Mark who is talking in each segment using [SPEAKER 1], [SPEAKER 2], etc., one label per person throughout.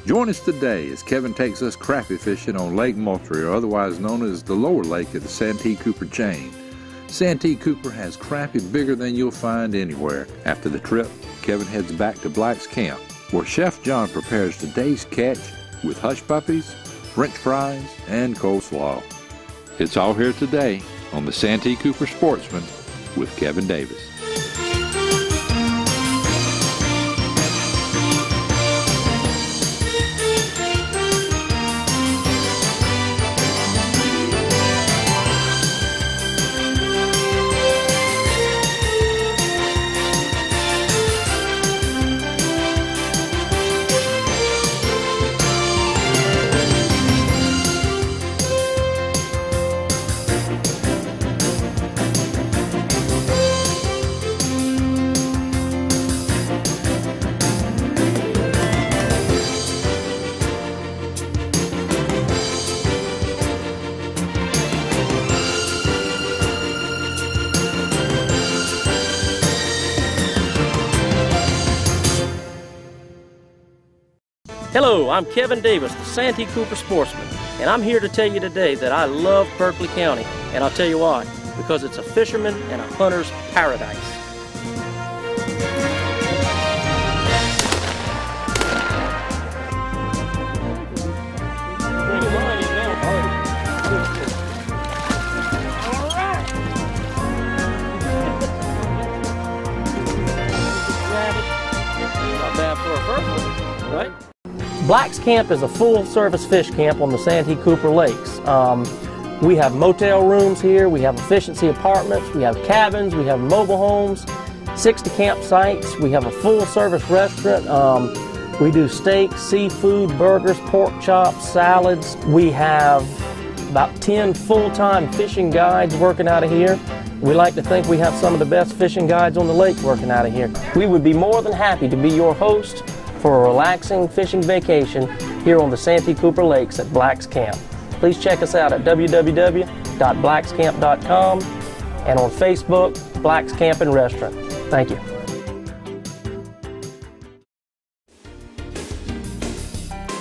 [SPEAKER 1] Join us today as Kevin takes us crappie fishing on Lake Moultrie, or otherwise known as the lower lake of the Santee Cooper chain. Santee Cooper has crappie bigger than you'll find anywhere. After the trip, Kevin heads back to Black's Camp, where Chef John prepares today's catch with hush puppies, French fries, and coleslaw. It's all here today on the Santee Cooper Sportsman with Kevin Davis.
[SPEAKER 2] Hello, I'm Kevin Davis, the Santee Cooper Sportsman, and I'm here to tell you today that I love Berkeley County, and I'll tell you why. Because it's a fisherman and a hunter's paradise. Not bad for a first one, right? Black's Camp is a full-service fish camp on the Santee Cooper Lakes. We have motel rooms here, we have efficiency apartments, we have cabins, we have mobile homes, 60 campsites, we have a full-service restaurant. We do steaks, seafood, burgers, pork chops, salads. We have about 10 full-time fishing guides working out of here. We like to think we have some of the best fishing guides on the lake working out of here. We would be more than happy to be your host for a relaxing fishing vacation here on the Santee Cooper Lakes at Black's Camp. Please check us out at www.blackscamp.com and on Facebook, Black's Camp and Restaurant. Thank you.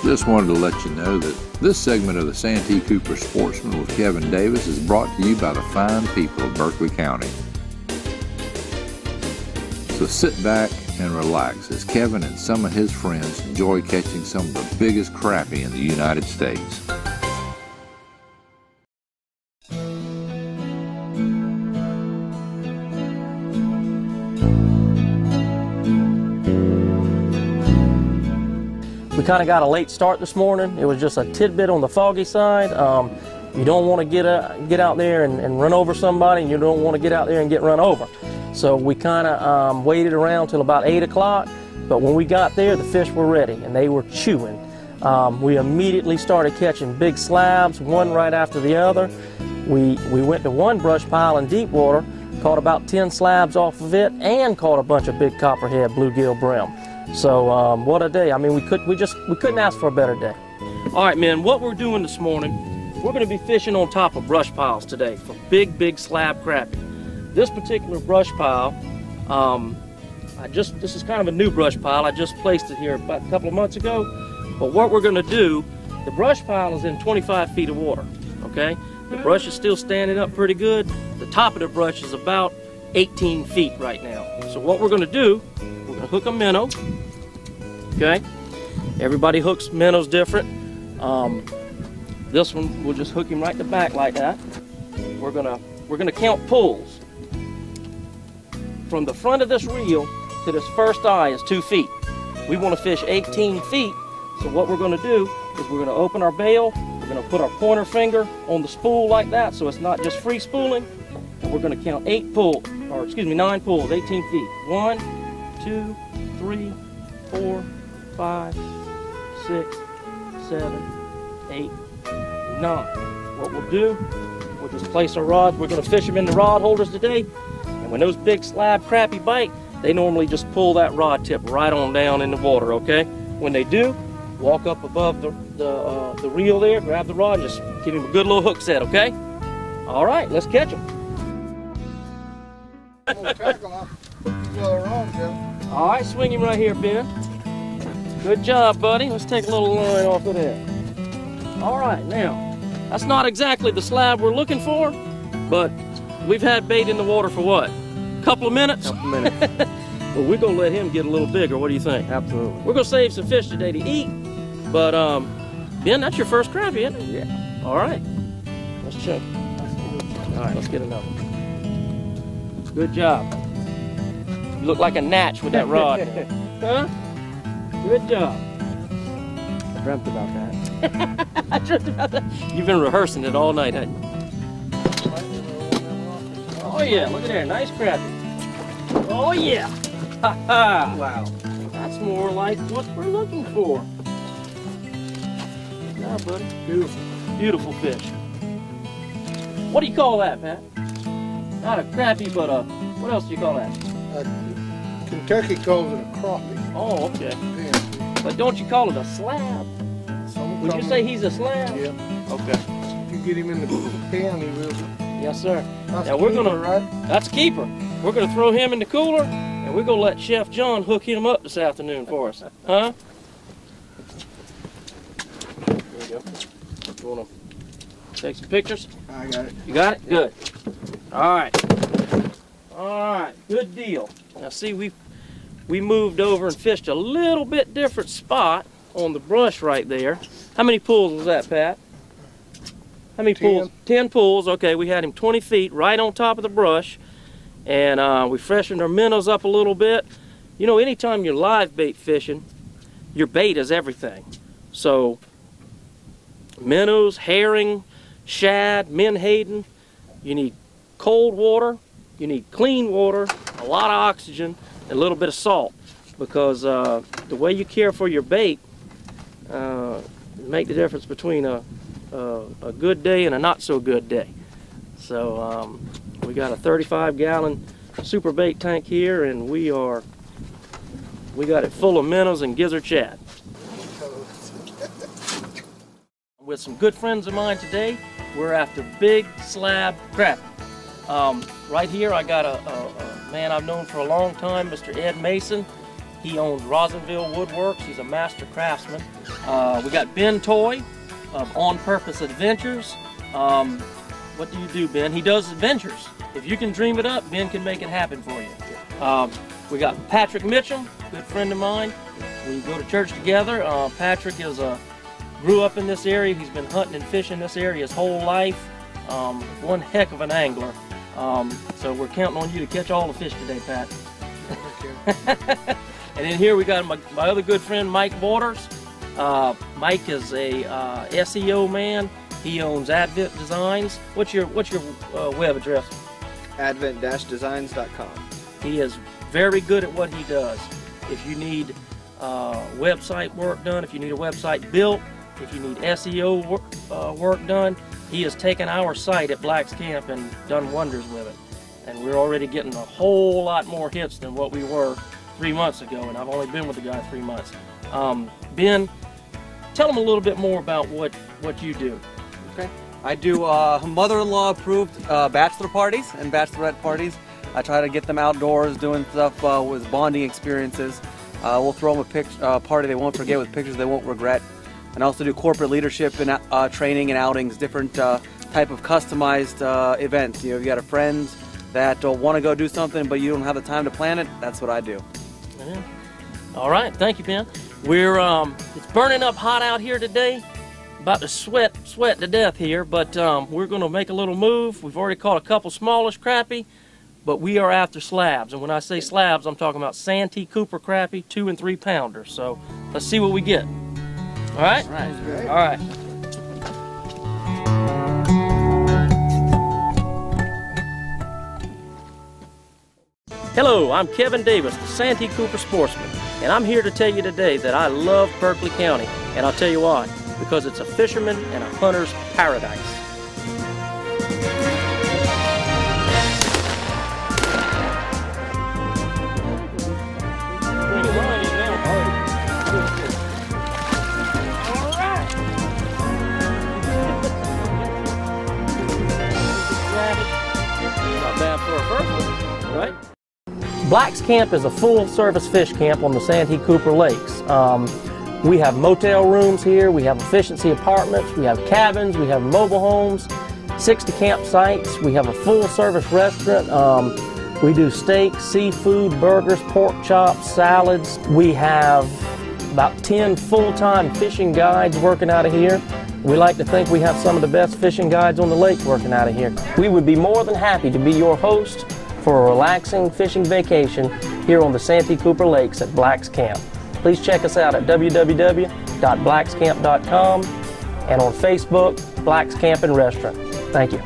[SPEAKER 1] Just wanted to let you know that this segment of the Santee Cooper Sportsman with Kevin Davis is brought to you by the fine people of Berkeley County. So sit back and relax as Kevin and some of his friends enjoy catching some of the biggest crappie in the United States.
[SPEAKER 2] We kind of got a late start this morning. It was just a tidbit on the foggy side. You don't want to get out there and run over somebody, and you don't want to get out there and get run over. So we kind of waited around till about 8 o'clock, but when we got there, the fish were ready, and they were chewing. We immediately started catching big slabs, one right after the other. We went to one brush pile in deep water, caught about 10 slabs off of it, and caught a bunch of big copperhead bluegill brim. So what a day. I mean, we couldn't ask for a better day. All right, men, what we're doing this morning, we're going to be fishing on top of brush piles today for big slab crappie. This particular brush pile, this is kind of a new brush pile. I just placed it here about a couple of months ago. But what we're going to do, the brush pile is in 25 feet of water, okay? The brush is still standing up pretty good. The top of the brush is about 18 feet right now. So what we're going to do, we're going to hook a minnow, okay? Everybody hooks minnows different. This one, we'll just hook him right in the back like that. We're gonna count pulls. From the front of this reel to this first eye is 2 feet. We want to fish 18 feet, so what we're going to do is we're going to open our bail, we're going to put our pointer finger on the spool like that so it's not just free spooling, and we're going to count 9 pulls, 18 feet. 1, 2, 3, 4, 5, 6, 7, 8, 9. What we'll do, we'll just place our rods, we're going to fish them in the rod holders today. And when those big slab crappie bite, they normally just pull that rod tip right on down in the water, okay? When they do, walk up above the reel there, grab the rod, and just give him a good little hook set, okay? All right, let's catch them. All right, swing him right here, Ben. Good job, buddy. Let's take a little line off of there. All right, now, that's not exactly the slab we're looking for, but we've had bait in the water for what? A couple of minutes?
[SPEAKER 3] Couple minutes.
[SPEAKER 2] Well, we're gonna let him get a little bigger. What do you think?
[SPEAKER 3] Absolutely.
[SPEAKER 2] We're gonna save some fish today to eat, but Ben, that's your first crappie, isn't it?
[SPEAKER 3] Yeah.
[SPEAKER 2] All right, let's check. All right, let's get another one. Good job. You look like a natch with that rod. Huh? Good job.
[SPEAKER 3] I dreamt about that.
[SPEAKER 2] I dreamt about that. You've been rehearsing it all night, haven't you? Oh yeah, look at there, nice crappie. Oh yeah. Ha ha.
[SPEAKER 3] Wow.
[SPEAKER 2] That's more like what we're looking for. Good job, buddy. Beautiful. Beautiful fish. What do you call that, Pat? Not a crappie, but a, what else do you call that?
[SPEAKER 4] Kentucky calls it a crappie.
[SPEAKER 2] Oh, okay.
[SPEAKER 4] Yeah.
[SPEAKER 2] But don't you call it a slab? Would you say he's a slab?
[SPEAKER 4] Yeah.
[SPEAKER 2] Okay.
[SPEAKER 4] If you get him in the pen, he will.
[SPEAKER 2] Yes, sir.
[SPEAKER 4] That's
[SPEAKER 2] Now we're
[SPEAKER 4] keeper,
[SPEAKER 2] gonna,
[SPEAKER 4] right?
[SPEAKER 2] that's a keeper. We're gonna throw him in the cooler, and we're gonna let Chef John hook him up this afternoon for us. Huh? There you go. You wanna take some pictures?
[SPEAKER 4] I got it.
[SPEAKER 2] You got it? Good. All right. All right. Good deal. Now see, we moved over and fished a little bit different spot on the brush right there. How many pools was that, Pat? How many
[SPEAKER 4] 10.
[SPEAKER 2] pools? 10 pools. Okay, we had him 20 feet right on top of the brush, and we freshened our minnows up a little bit. You know, anytime you're live bait fishing, your bait is everything. So minnows, herring, shad, menhaden, you need cold water, you need clean water, a lot of oxygen, and a little bit of salt, because the way you care for your bait make the difference between a good day and a not so good day. So we got a 35-gallon super bait tank here, and we got it full of minnows and gizzard shad. With some good friends of mine today, we're after big slab crappie. Right here I got a man I've known for a long time, Mr. Ed Mason. He owns Rosinville Woodworks. He's a master craftsman. We got Ben Toy of On Purpose Adventures. What do you do, Ben? He does adventures. If you can dream it up, Ben can make it happen for you. We got Patrick Mitchum, good friend of mine. We go to church together. Patrick grew up in this area. He's been hunting and fishing this area his whole life. One heck of an angler. So we're counting on you to catch all the fish today, Pat. And then here we got my other good friend, Mike Waters. Mike is a SEO man. He owns Advent Designs. What's your web address?
[SPEAKER 3] Advent-designs.com.
[SPEAKER 2] He is very good at what he does. If you need website work done, if you need a website built, if you need SEO work done, he has taken our site at Black's Camp and done wonders with it. And we're already getting a whole lot more hits than what we were 3 months ago, and I've only been with the guy 3 months. Ben, tell him a little bit more about what you do.
[SPEAKER 3] Okay. I do mother-in-law approved bachelor parties and bachelorette parties. I try to get them outdoors doing stuff with bonding experiences. We'll throw them a party they won't forget with pictures they won't regret. And also do corporate leadership and training and outings, different type of customized events. You know, if you got a friend that want to go do something but you don't have the time to plan it, that's what I do.
[SPEAKER 2] Yeah. All right, thank you, Ben. We're it's burning up hot out here today. About to sweat to death here, but we're going to make a little move. We've already caught a couple smallish crappie, but we are after slabs. And when I say slabs, I'm talking about Santee Cooper crappie, 2 and 3 pounders. So let's see what we get. All right?
[SPEAKER 3] All right.
[SPEAKER 2] All right. Hello, I'm Kevin Davis, the Santee Cooper Sportsman, and I'm here to tell you today that I love Berkeley County, and I'll tell you why. Because it's a fisherman and a hunter's paradise. Not bad for a first one, right? Black's Camp is a full-service fish camp on the Santee Cooper Lakes. We have motel rooms here, we have efficiency apartments, we have cabins, we have mobile homes, 60 campsites, we have a full-service restaurant. We do steak, seafood, burgers, pork chops, salads. We have about 10 full-time fishing guides working out of here. We like to think we have some of the best fishing guides on the lake working out of here. We would be more than happy to be your host for a relaxing fishing vacation here on the Santee Cooper Lakes at Black's Camp. Please check us out at www.blackscamp.com and on Facebook, Black's Camp and Restaurant. Thank you.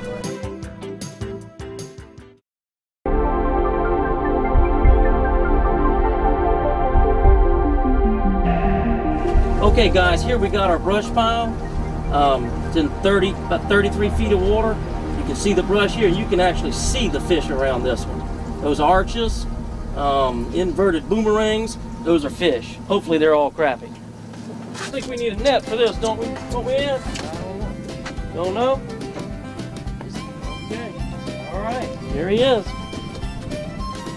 [SPEAKER 2] Okay guys, here we got our brush pile. It's in about 33 feet of water. You can see the brush here. You can actually see the fish around this one. Those arches, inverted boomerangs, those are fish. Hopefully they're all crappie. I think we need a net for this, don't we? Don't we, Ed? Don't know? Okay. All right. Here he is.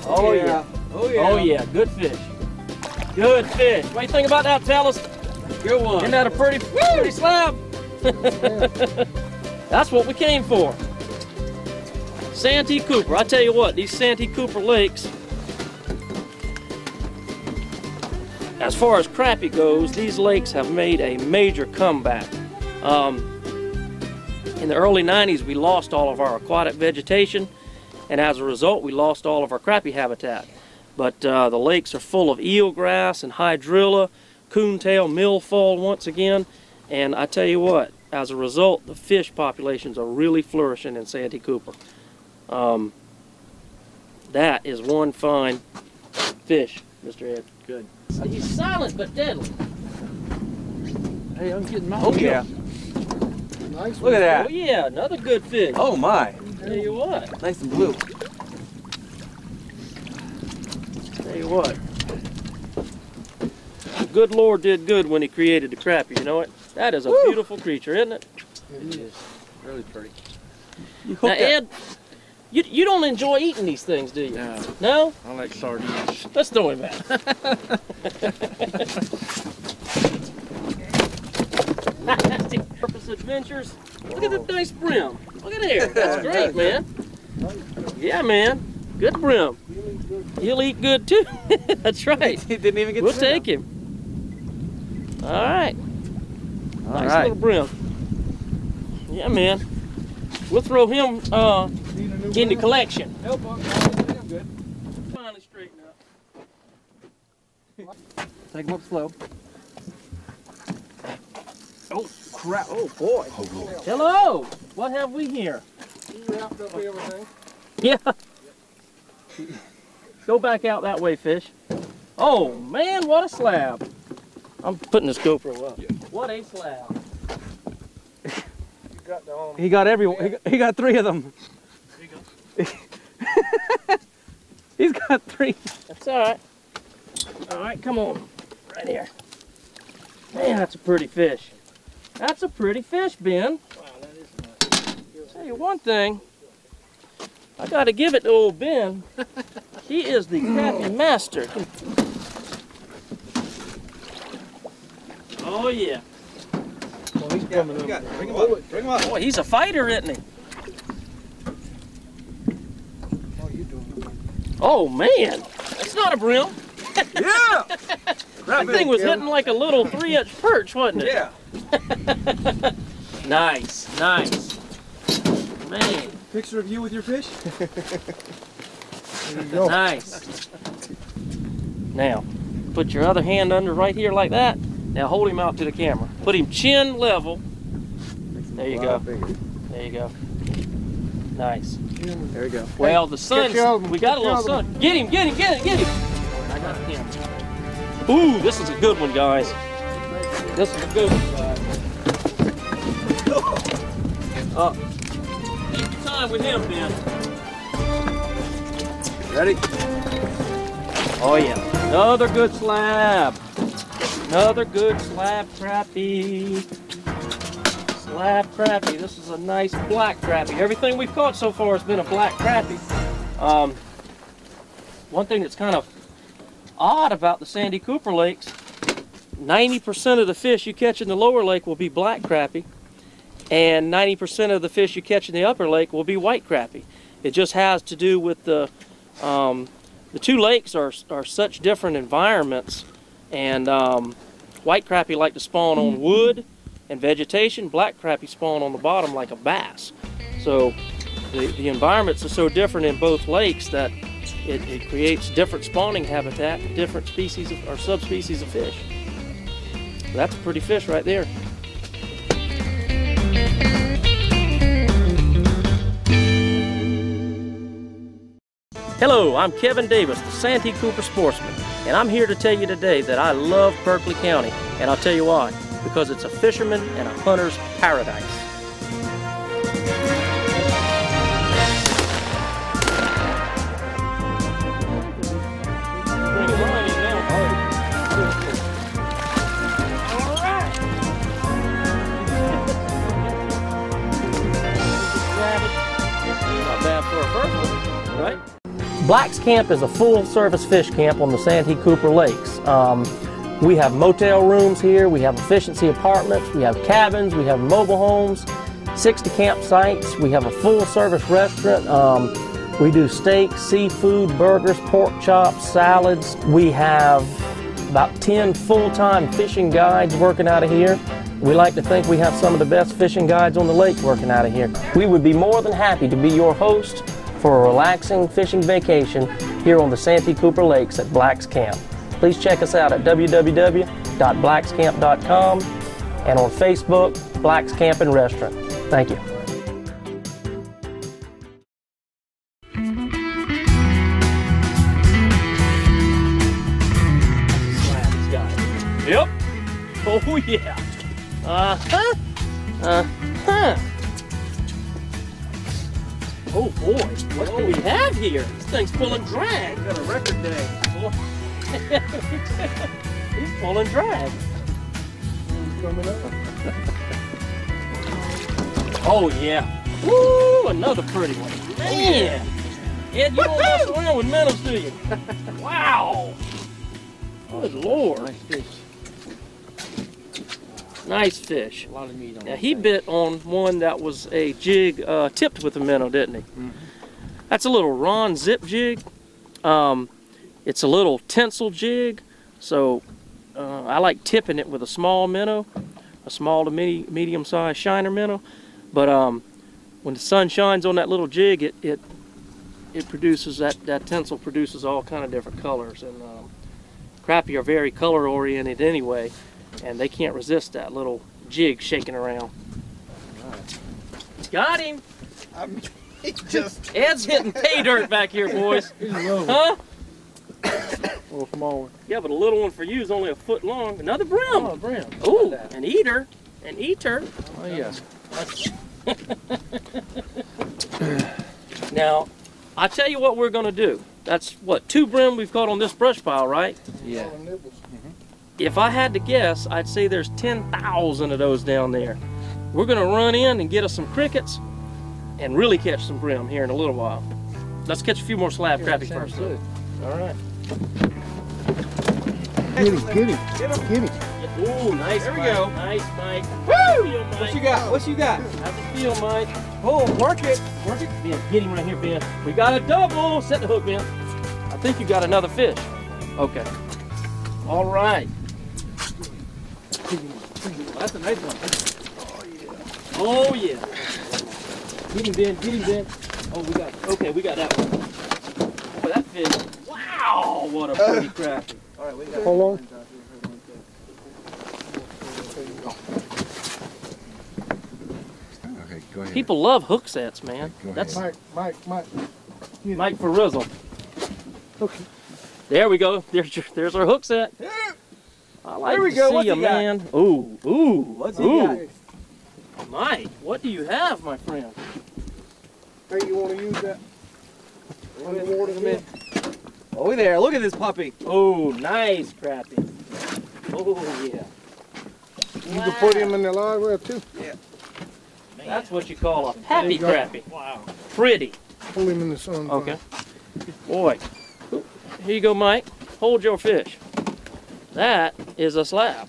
[SPEAKER 2] Oh yeah.
[SPEAKER 3] Oh yeah.
[SPEAKER 2] Oh yeah. Good fish. Good fish. What do you think about that, fellas?
[SPEAKER 3] Good one.
[SPEAKER 2] Isn't that a pretty slab? That's what we came for. Santee Cooper. I tell you what, these Santee Cooper Lakes, as far as crappie goes, these lakes have made a major comeback. In the early 90s, we lost all of our aquatic vegetation, and as a result, we lost all of our crappie habitat. But the lakes are full of eelgrass and hydrilla, coontail, milfoil once again, and I tell you what, as a result, the fish populations are really flourishing in Santee Cooper. That is one fine fish, Mr. Ed.
[SPEAKER 3] Good.
[SPEAKER 2] He's silent but deadly.
[SPEAKER 4] Hey, I'm getting my
[SPEAKER 3] Oh yeah.
[SPEAKER 4] Nice
[SPEAKER 3] Look at that.
[SPEAKER 2] Oh yeah, another good fish.
[SPEAKER 3] Oh my.
[SPEAKER 2] Tell you what.
[SPEAKER 3] Nice and blue.
[SPEAKER 2] Tell you what. The good Lord did good when he created the crappie, you know it? That is a beautiful creature, isn't it?
[SPEAKER 3] It is. Really pretty.
[SPEAKER 2] Now Ed, you don't enjoy eating these things, do you?
[SPEAKER 4] No.
[SPEAKER 2] No?
[SPEAKER 4] I like sardines.
[SPEAKER 2] Let's throw him back. Purpose Adventures. Look at the nice brim. Look at there. That's great, man. Yeah, man. Good brim. He'll eat good too. That's right.
[SPEAKER 3] He didn't even get
[SPEAKER 2] We'll
[SPEAKER 3] to
[SPEAKER 2] take him. All right. Nice little brim. Yeah, man. We'll throw him in the collection.
[SPEAKER 3] Nope, I'm good.
[SPEAKER 2] Finally straighten up.
[SPEAKER 3] Take him up slow.
[SPEAKER 2] Oh crap! Oh boy! Hello! What have we here?
[SPEAKER 4] Wrapped up everything.
[SPEAKER 2] Yeah. Go back out that way, fish. Oh man, what a slab! I'm putting this GoPro up. What a slab!
[SPEAKER 3] He got everyone. He got 3 of them.
[SPEAKER 2] There you go.
[SPEAKER 3] He's got 3.
[SPEAKER 2] That's all right. All right, come on, right here. Man, that's a pretty fish. That's a pretty fish, Ben.
[SPEAKER 4] Wow, that is nice.
[SPEAKER 2] Tell you one thing, I got to give it to old Ben. He is the crappie master. Oh yeah.
[SPEAKER 4] Oh, he's coming up.
[SPEAKER 3] Bring him up. Bring him up.
[SPEAKER 2] Boy, he's a fighter, isn't he?
[SPEAKER 4] How you doing?
[SPEAKER 2] Oh man, that's not a brim.
[SPEAKER 3] Yeah.
[SPEAKER 2] That thing was hitting like a little 3-inch perch, wasn't it?
[SPEAKER 3] Yeah.
[SPEAKER 2] Nice, nice. Man,
[SPEAKER 3] Picture of you with your fish.
[SPEAKER 4] There you go.
[SPEAKER 2] nice. Now, put your other hand under right here like that. Now hold him out to the camera. Put him chin level. There you go. There you go. Nice.
[SPEAKER 3] There we go.
[SPEAKER 2] Well, the sun,
[SPEAKER 4] catch all of 'em,
[SPEAKER 2] we got a
[SPEAKER 4] catch
[SPEAKER 2] little
[SPEAKER 4] all of
[SPEAKER 2] sun. Get him, get him, get him, get him. I got him. Ooh, this is a good one, guys. This is a good one, guys. Take your time with him, Ben.
[SPEAKER 3] Ready?
[SPEAKER 2] Oh yeah, another good slab. Another good slab crappie. Slab crappie. This is a nice black crappie. Everything we've caught so far has been a black crappie. One thing that's kind of odd about the Santee Cooper Lakes 90% of the fish you catch in the lower lake will be black crappie, and 90% of the fish you catch in the upper lake will be white crappie. It just has to do with the two lakes are such different environments, and white crappie like to spawn on wood and vegetation. Black crappie spawn on the bottom like a bass. So the environments are so different in both lakes that it creates different spawning habitat, different species or subspecies of fish. That's a pretty fish right there. Hello, I'm Kevin Davis, the Santee Cooper Sportsman, and I'm here to tell you today that I love Berkeley County, and I'll tell you why. Because it's a fisherman and a hunter's paradise. Not bad for a first one, right? Black's Camp is a full-service fish camp on the Santee Cooper Lakes. We have motel rooms here, we have efficiency apartments, we have cabins, we have mobile homes, 60 campsites, we have a full-service restaurant. We do steaks, seafood, burgers, pork chops, salads. We have about 10 full-time fishing guides working out of here. We like to think we have some of the best fishing guides on the lake working out of here. We would be more than happy to be your host for a relaxing fishing vacation here on the Santee Cooper Lakes at Black's Camp. Please check us out at www.blackscamp.com and on Facebook, Black's Camp and Restaurant. Thank you. Yep. Oh yeah. Oh boy, what do we have here? This thing's pulling drag.
[SPEAKER 3] Got a record day.
[SPEAKER 2] He's pulling drag. Oh yeah. Woo, another pretty one. Man. Ed, you don't mess around with minnows, do you? Wow. Good Lord.
[SPEAKER 3] Nice fish.
[SPEAKER 2] Nice fish.
[SPEAKER 3] A lot of meat on
[SPEAKER 2] Now he bit on one that was a jig tipped with a minnow, didn't he? Mm-hmm. That's a little Ron zip jig. It's a little tinsel jig, so I like tipping it with a small minnow, a small to medium-sized shiner minnow. But when the sun shines on that little jig, it produces that tinsel produces all kind of different colors. And crappie are very color-oriented anyway, and they can't resist that little jig shaking around.
[SPEAKER 3] Right.
[SPEAKER 2] Got him.
[SPEAKER 3] Just
[SPEAKER 2] Ed's hitting pay dirt back here, boys. Huh?
[SPEAKER 3] a little small one.
[SPEAKER 2] Yeah, but a little one for you is only a foot long. Another brim.
[SPEAKER 3] Oh, a brim.
[SPEAKER 2] Ooh, an eater. An eater.
[SPEAKER 3] Oh, yeah.
[SPEAKER 2] Now, I'll tell you what we're going to do. That's, what, 2 brim we've caught on this brush pile, right?
[SPEAKER 3] Yeah.
[SPEAKER 2] If I had to guess, I'd say there's 10,000 of those down there. We're going to run in and get us some crickets and really catch some brim here in a little while. Let's catch a few more slab crappie first.
[SPEAKER 3] Good.
[SPEAKER 2] All right.
[SPEAKER 4] Get him, get him, get him.
[SPEAKER 2] Ooh, nice.
[SPEAKER 3] There we
[SPEAKER 2] Mike.
[SPEAKER 3] go.
[SPEAKER 2] Nice, Mike.
[SPEAKER 3] Woo!
[SPEAKER 2] Feel, Mike.
[SPEAKER 3] What you got? What you got?
[SPEAKER 2] How's it feel, Mike?
[SPEAKER 3] Oh, work it. Work it.
[SPEAKER 2] Ben, get him right here, Ben. We got a double. Set the hook, Ben. I think you got another fish. Okay. All right.
[SPEAKER 3] That's a nice one.
[SPEAKER 2] Oh, yeah. Get him, Ben. Get him, Ben. Oh, we got that one. Boy, that fish. Wow, what a pretty crappie.
[SPEAKER 3] All right, we got
[SPEAKER 4] Hold on.
[SPEAKER 1] Okay, go ahead.
[SPEAKER 2] People love hook sets, man.
[SPEAKER 1] Go ahead.
[SPEAKER 2] That's
[SPEAKER 4] Mike.
[SPEAKER 2] Mike for Rizzle.
[SPEAKER 4] Okay.
[SPEAKER 2] There we go. There's our hook set. I like
[SPEAKER 3] There we
[SPEAKER 2] to
[SPEAKER 3] go.
[SPEAKER 2] see
[SPEAKER 3] What's
[SPEAKER 2] you,
[SPEAKER 3] he got?
[SPEAKER 2] man. Ooh, ooh,
[SPEAKER 3] What's he
[SPEAKER 2] ooh.
[SPEAKER 3] got?
[SPEAKER 2] Mike, what do you have, my friend?
[SPEAKER 4] Hey, you want to use that underwater net?
[SPEAKER 3] Oh, there. Look at this puppy.
[SPEAKER 2] Oh, nice crappie. Oh, yeah.
[SPEAKER 4] You can put him in the live well too.
[SPEAKER 2] That's what you call a happy
[SPEAKER 4] There you go.
[SPEAKER 2] crappie. Wow. Pretty.
[SPEAKER 4] Pull him in the sun.
[SPEAKER 2] Okay. Boy. Here you go, Mike. Hold your fish. That is a slab.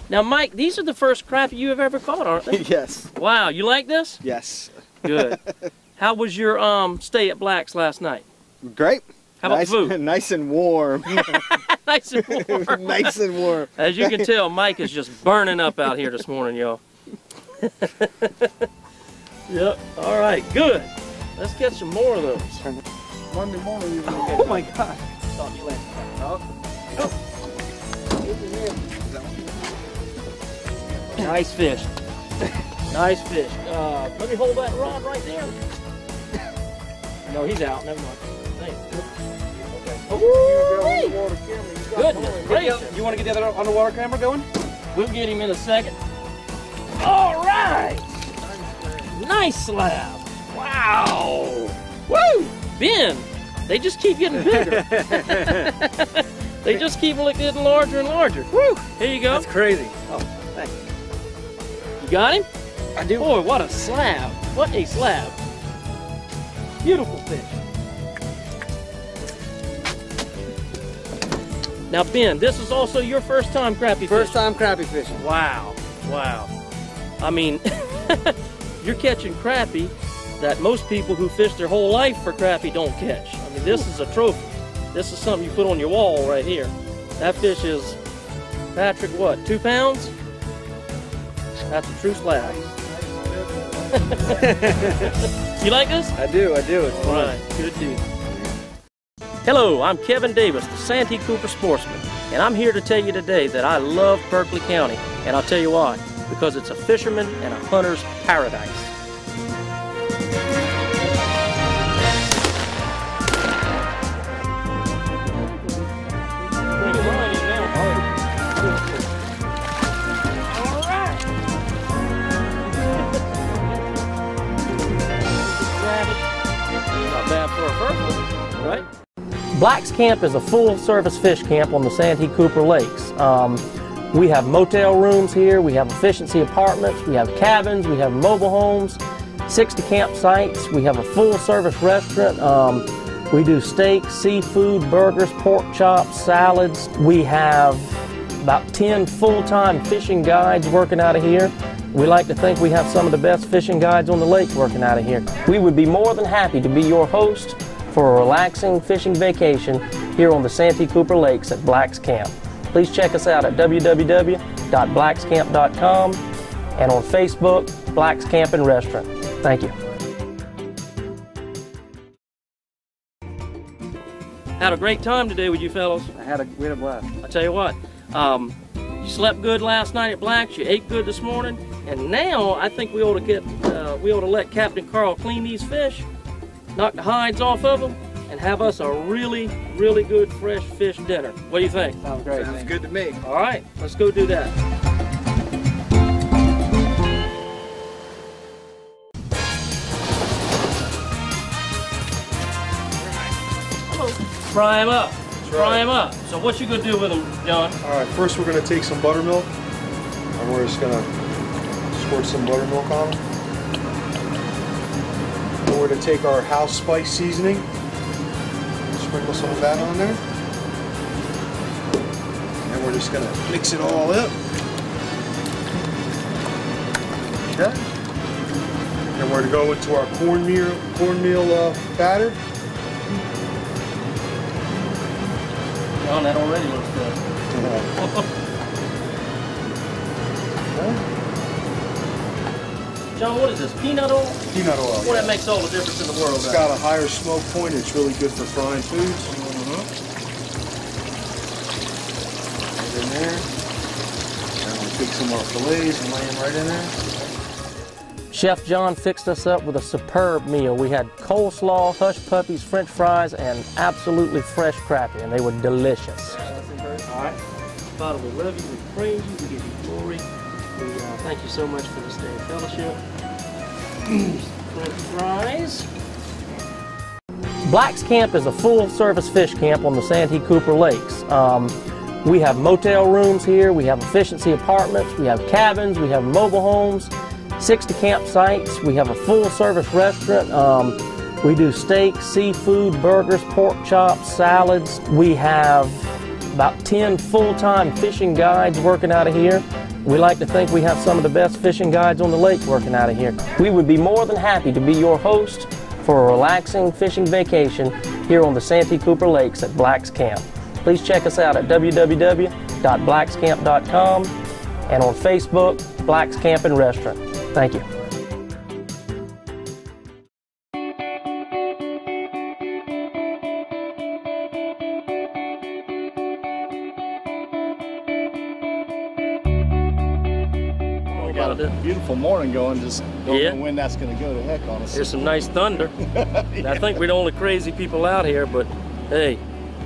[SPEAKER 2] Now, Mike, these are the first crappie you have ever caught, aren't they?
[SPEAKER 3] Yes.
[SPEAKER 2] Wow, you like this?
[SPEAKER 3] Yes.
[SPEAKER 2] Good. How was your stay at Black's last night?
[SPEAKER 3] Great.
[SPEAKER 2] How about the food?
[SPEAKER 3] Nice and warm.
[SPEAKER 2] Nice and warm.
[SPEAKER 3] Nice and warm.
[SPEAKER 2] As you can tell, Mike is just burning up out here this morning, y'all. Yep. All right, good. Let's get some more of those.
[SPEAKER 4] Monday morning you
[SPEAKER 3] Oh my God.
[SPEAKER 2] Stop you later. Nice fish. Nice fish. Let me hold that rod right there. No, he's out. Never mind. Thanks. Okay. Goodness gracious.
[SPEAKER 3] You want to get the other underwater camera going?
[SPEAKER 2] We'll get him in a second. All right. Nice slab. Wow. Woo. Ben, they just keep getting bigger. They just keep getting larger and larger. Woo. Here you go.
[SPEAKER 3] That's crazy. Oh, thanks.
[SPEAKER 2] You got him?
[SPEAKER 3] I do.
[SPEAKER 2] Boy, what a slab. What a slab. Beautiful fish. Now, Ben, this is also your first time crappie fishing.
[SPEAKER 3] First time crappie fishing.
[SPEAKER 2] Wow. Wow. I mean, you're catching crappie that most people who fish their whole life for crappie don't catch. I mean, this is a trophy. This is something you put on your wall right here. That fish is, Patrick, what, 2 pounds? That's a true slab. You like this?
[SPEAKER 3] I do. It's
[SPEAKER 2] All
[SPEAKER 3] fun.
[SPEAKER 2] right, good deal. Hello, I'm Kevin Davis, the Santee Cooper Sportsman, and I'm here to tell you today that I love Berkeley County, and I'll tell you why. Because it's a fisherman and a hunter's paradise. Right? Black's Camp is a full-service fish camp on the Santee Cooper Lakes. We have motel rooms here, we have efficiency apartments, we have cabins, we have mobile homes, 60 campsites, we have a full-service restaurant. We do steak, seafood, burgers, pork chops, salads. We have about 10 full-time fishing guides working out of here. We like to think we have some of the best fishing guides on the lake working out of here. We would be more than happy to be your host for a relaxing fishing vacation here on the Santee Cooper Lakes at Black's Camp. Please check us out at www.blackscamp.com and on Facebook, Black's Camp and Restaurant. Thank you. Had a great time today with you fellows.
[SPEAKER 3] We had a blast.
[SPEAKER 2] I tell you what, you slept good last night at Black's, you ate good this morning, and now I think we ought to let Captain Carl clean these fish, knock the hides off of them, and have us a really, really good fresh fish dinner. What do you think?
[SPEAKER 3] Sounds great.
[SPEAKER 4] Sounds good to me.
[SPEAKER 2] All right, let's go do that. Fry them up. Fry them up. So what you gonna do with them, John?
[SPEAKER 4] All right, first we're going to take some buttermilk and we're just going to squirt some buttermilk on them. Then we're going to take our house spice seasoning, sprinkle some of that on there. And we're just going to mix it all up. Okay. And we're going to go into our cornmeal batter.
[SPEAKER 2] John, that already looks good. John, what is this, peanut oil?
[SPEAKER 4] Peanut oil.
[SPEAKER 2] Well, that makes all the difference in the world.
[SPEAKER 4] It's got a higher smoke point. It's really good for frying foods. Right in there. And we'll take some of our fillets and lay them right in there.
[SPEAKER 2] Chef John fixed us up with a superb meal. We had coleslaw, hush puppies, french fries, and absolutely fresh crappie, and they were delicious. All right. Father, we love you, we praise you, we give you glory. We thank you so much for this day of fellowship. French fries. Black's Camp is a full-service fish camp on the Santee Cooper Lakes. We have motel rooms here, we have efficiency apartments, we have cabins, we have mobile homes, 60 campsites, we have a full-service restaurant. We do steak, seafood, burgers, pork chops, salads. We have about 10 full-time fishing guides working out of here. We like to think we have some of the best fishing guides on the lake working out of here. We would be more than happy to be your host for a relaxing fishing vacation here on the Santee Cooper Lakes at Black's Camp. Please check us out at www.blackscamp.com and on Facebook, Black's Camp and Restaurant. Thank you.
[SPEAKER 5] We got a beautiful morning going, just don't know when that's going to go to heck on us.
[SPEAKER 2] There's some nice thunder.
[SPEAKER 5] Yeah.
[SPEAKER 2] I think we're the only crazy people out here, but hey,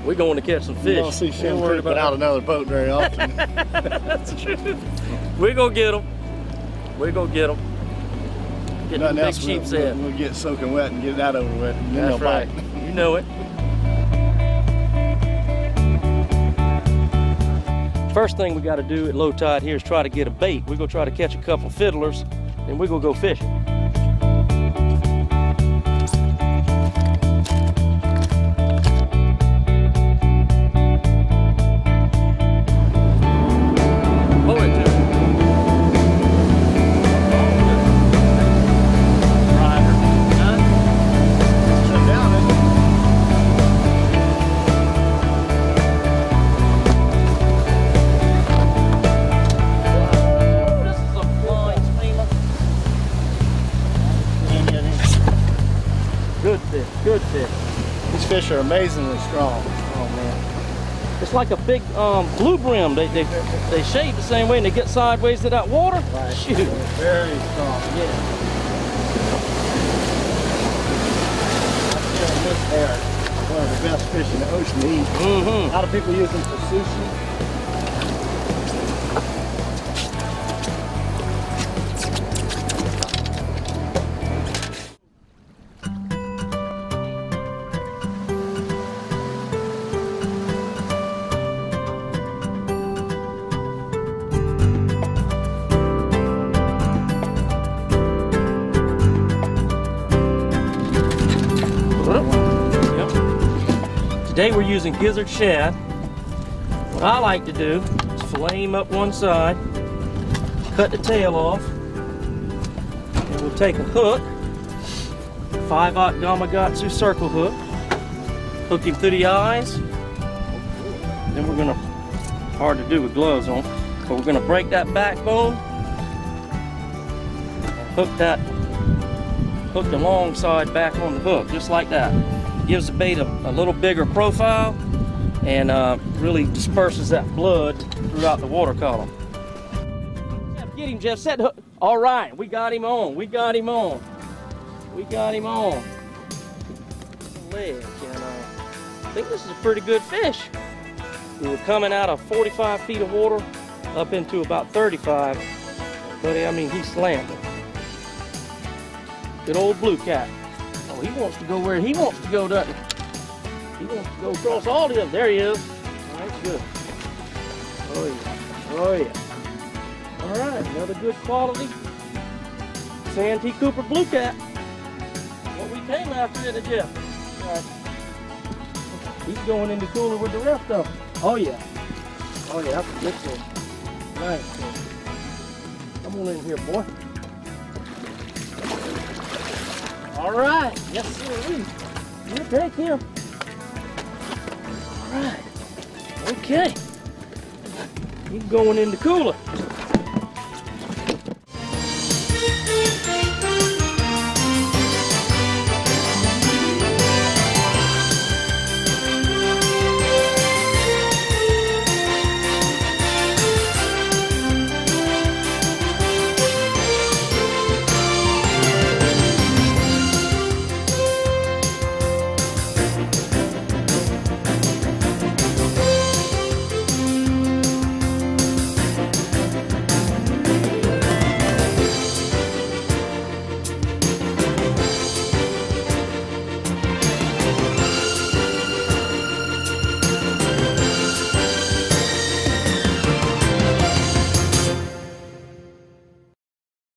[SPEAKER 2] we're going to catch some fish.
[SPEAKER 5] You don't see Santee put out another boat very often.
[SPEAKER 2] That's true. We're going to get them. We're going to get them. Get the big sheep's head.
[SPEAKER 5] We'll get soaking wet and get that over with. And then
[SPEAKER 2] That's right.
[SPEAKER 5] Bite.
[SPEAKER 2] You know it. First thing we got to do at low tide here is try to get a bait. We're going to try to catch a couple fiddlers, and we're going to go fishing. Good fish.
[SPEAKER 5] These fish are amazingly strong. Oh man.
[SPEAKER 2] It's like a big blue brim. They shade the same way and they get sideways to that water.
[SPEAKER 5] Right.
[SPEAKER 2] Shoot.
[SPEAKER 5] Very strong.
[SPEAKER 2] Yeah.
[SPEAKER 5] This there, one of the best fish in the ocean to eat. A lot of people use them for sushi.
[SPEAKER 2] Today we're using gizzard shad. What I like to do is fillet him up one side, cut the tail off, and we'll take a hook, 5/0 Gamakatsu circle hook, hook him through the eyes. Then we're gonna, hard to do with gloves on, but we're gonna break that backbone and hook the long side back on the hook, just like that. Gives the bait a little bigger profile and really disperses that blood throughout the water column. Get him, Jeff. Set the hook. All right, we got him on. We got him on. We got him on. Leg, and I think this is a pretty good fish. We were coming out of 45 feet of water up into about 35, but I mean, he slammed it. Good old blue cat. He wants to go where he wants to go, doesn't he? He wants to go across all the others. There he is. All right, good. Oh yeah. Oh yeah. All right, another good quality Santee Cooper blue cat. What we came after, isn't it, Jeff? All right. He's going in the cooler with the rest of them. Oh yeah. Oh yeah, that's a good fish. Nice fish. Come on in here, boy. All right, yes sir. You take him. All right, okay. He's going in the cooler.